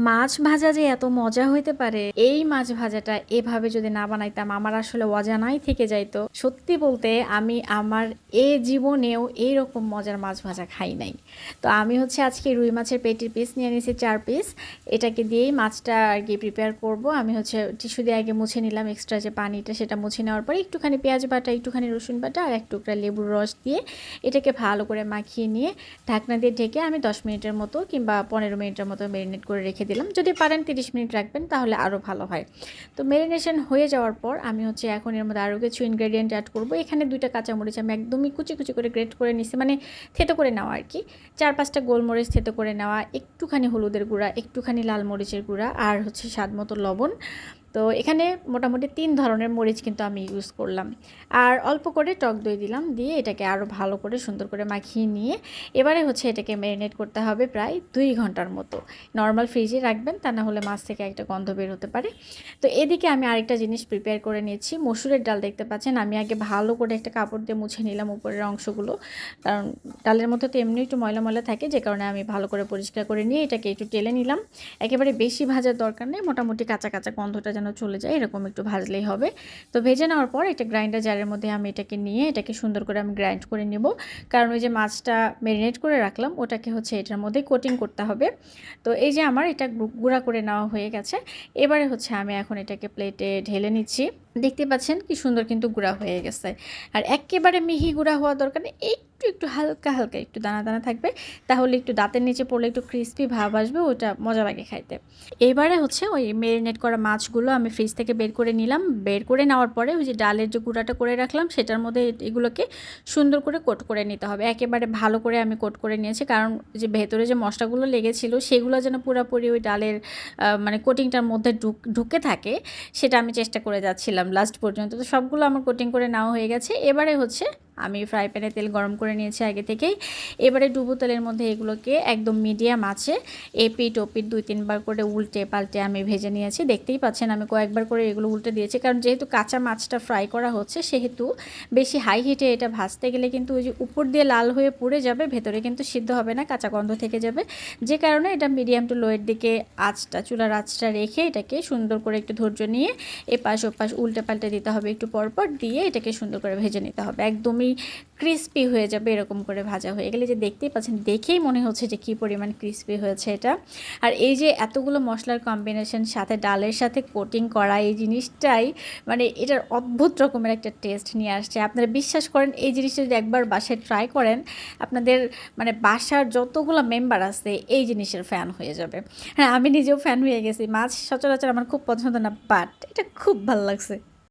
মাছ ভাজা যে এত মজা হইতে পারে, এই মাছ ভাজাটা এভাবে যদি না বানাইতাম আমার আসলে অজানাই থেকে যাইতো। সত্যি বলতে আমি আমার জীবনেও এইরকম মজার মাছ ভাজা খাই নাই। তো আমি হচ্ছে আজকে রুই মাছের পেটির পিস নিয়ে নিয়েছি 4 পিস। এটাকে দিয়েই মাছটা আর কি প্রিপেয়ার করব। আমি হচ্ছে টিস্যু দিয়ে আগে মুছে নিলাম এক্সট্রা যে পানিটা, সেটা মুছে নেওয়ার পরে একটুখানি পেঁয়াজ বাটা, একটুখানি রসুন বাটা আর এক টুকরা লেবুর রস দিয়ে এটাকে ভালো করে মাখিয়ে নিয়ে ঢাকনা দিয়ে ঢেকে আমি 10 মিনিটের মতো কিংবা 15 মিনিটের মতো ম্যারিনেট করে রেখে দিলাম। যদি পারেন 30 মিনিট রাখবেন তাহলে আরও ভালো হয়। তো ম্যারিনেশন হয়ে যাওয়ার পর আমি হচ্ছে এখন এর মধ্যে আরও কিছু ইনগ্রেডিয়েন্ট অ্যাড করব। এখানে 2টা কাঁচামরিচ আমি একদমই কুচি কুচি করে গ্রেট করে নিছি, মানে থেতো করে নেওয়া আর কি। 4-5টা গোলমরিচ থেতো করে নেওয়া, একটুখানি হলুদের গুঁড়া, একটুখানি লাল মরিচের গুঁড়া আর হচ্ছে স্বাদ মতো লবণ। তো এখানে মোটামুটি 3 ধরনের মরিচ কিন্তু আমি ইউজ করলাম। আর অল্প করে টক দই দিলাম, দিয়ে এটাকে আরও ভালো করে সুন্দর করে মাখিয়ে নিয়ে এবারে হচ্ছে এটাকে ম্যারিনেট করতে হবে প্রায় 2 ঘন্টার মতো। নর্মাল ফ্রিজে রাখবেন, তা না হলে মাছ থেকে একটা গন্ধ বের হতে পারে। তো এদিকে আমি আরেকটা জিনিস প্রিপেয়ার করে নিয়েছি। মসুরের ডাল দেখতে পাচ্ছেন, আমি আগে ভালো করে একটা কাপড় দিয়ে মুছে নিলাম উপরের অংশগুলো, কারণ ডালের মধ্যে তো এমনি একটু ময়লা ময়লা থাকে, যে কারণে আমি ভালো করে পরিষ্কার করে নিয়ে এটাকে একটু টেলে নিলাম। একেবারে বেশি ভাজার দরকার নেই, মোটামুটি কাঁচা কাঁচা গন্ধটা যেন চলে যায় এরকম একটু ভাজলেই হবে। তো ভেজে নেওয়ার পর একটা গ্রাইন্ডার জারের মধ্যে আমি এটাকে নিয়ে এটাকে সুন্দর করে আমি গ্রাইন্ড করে নেব, কারণ ওই যে মাছটা ম্যারিনেট করে রাখলাম ওটাকে হচ্ছে এটার মধ্যে কোটিং করতে হবে। তো এই যে আমার এটা গুঁড়া করে নেওয়া হয়ে গেছে। এবারে হচ্ছে আমি এখন এটাকে প্লেটে ঢেলে নিচ্ছি। দেখতে পাচ্ছেন কি সুন্দর কিন্তু গুঁড়া হয়ে গেছে। আর একেবারে মিহি গুঁড়া হওয়া দরকার নেই, একটু একটু হালকা হালকা একটু দানা দানা থাকবে, তাহলে একটু দাঁতের নিচে পড়লে একটু ক্রিস্পি ভাব আসবে, ওটা মজা লাগে খাইতে। এবারে হচ্ছে ওই ম্যারিনেট করা মাছগুলো আমি ফ্রিজ থেকে বের করে নিলাম। বের করে নেওয়ার পরে ওই যে ডালের যে গুঁড়াটা করে রাখলাম সেটার মধ্যে এগুলোকে সুন্দর করে কোট করে নিতে হবে। একেবারে ভালো করে আমি কোট করে নিয়েছি, কারণ যে ভেতরে যে মশলাগুলো লেগেছিল সেগুলো যেন পুরোপুরি ওই ডালের মানে কোটিংটার মধ্যে ঢুকে থাকে, সেটা আমি চেষ্টা করে যাচ্ছিলাম লাস্ট পর্যন্ত। তো সবগুলো আমার কোটিং করে নেওয়া হয়ে গেছে। এবারে হচ্ছে আমি ফ্রাই প্যানে তেল গরম করে নিয়েছি আগে থেকেই। এবারে ডুবো তেলের মধ্যে এগুলোকে একদম মিডিয়াম আছে এপিট ওপিট 2-3 বার করে উল্টে পাল্টে আমি ভেজে নিয়েছি। দেখতেই পাচ্ছেন আমি কয়েকবার করে এগুলো উল্টে দিয়েছি, কারণ যেহেতু কাঁচা মাছটা ফ্রাই করা হচ্ছে সেহেতু বেশি হাই হিটে এটা ভাজতে গেলে কিন্তু ওই যে উপর দিয়ে লাল হয়ে পুড়ে যাবে, ভেতরে কিন্তু সিদ্ধ হবে না, কাঁচা গন্ধ থেকে যাবে। যে কারণে এটা মিডিয়াম টু লোয়ের দিকে আঁচটা, চুলার আঁচটা রেখে এটাকে সুন্দর করে একটু ধৈর্য নিয়ে এপাশ ওপাশ উল্টে পাল্টে দিতে হবে, একটু পরপর দিয়ে এটাকে সুন্দর করে ভেজে নিতে হবে। একদমই ক্রিস্পি হয়ে যাবে এরকম করে ভাজা হয়ে গেলে, যে দেখতেই পাচ্ছেন, দেখেই মনে হচ্ছে যে কী পরিমাণ ক্রিস্পি হয়েছে এটা। আর এই যে এতগুলো মশলার কম্বিনেশন সাথে ডালের সাথে কোটিং করা এই জিনিসটাই মানে এটার অদ্ভুত রকমের একটা টেস্ট নিয়ে আসছে। আপনারা বিশ্বাস করেন, এই জিনিসটা যদি একবার বাসায় ট্রাই করেন, আপনাদের মানে বাসার যতগুলো মেম্বার আছে এই জিনিসের ফ্যান হয়ে যাবে। হ্যাঁ, আমি নিজেও ফ্যান হয়ে গেছি। মাছ সচরাচর আমার খুব পছন্দ না, বাট এটা খুব ভালো লাগছে।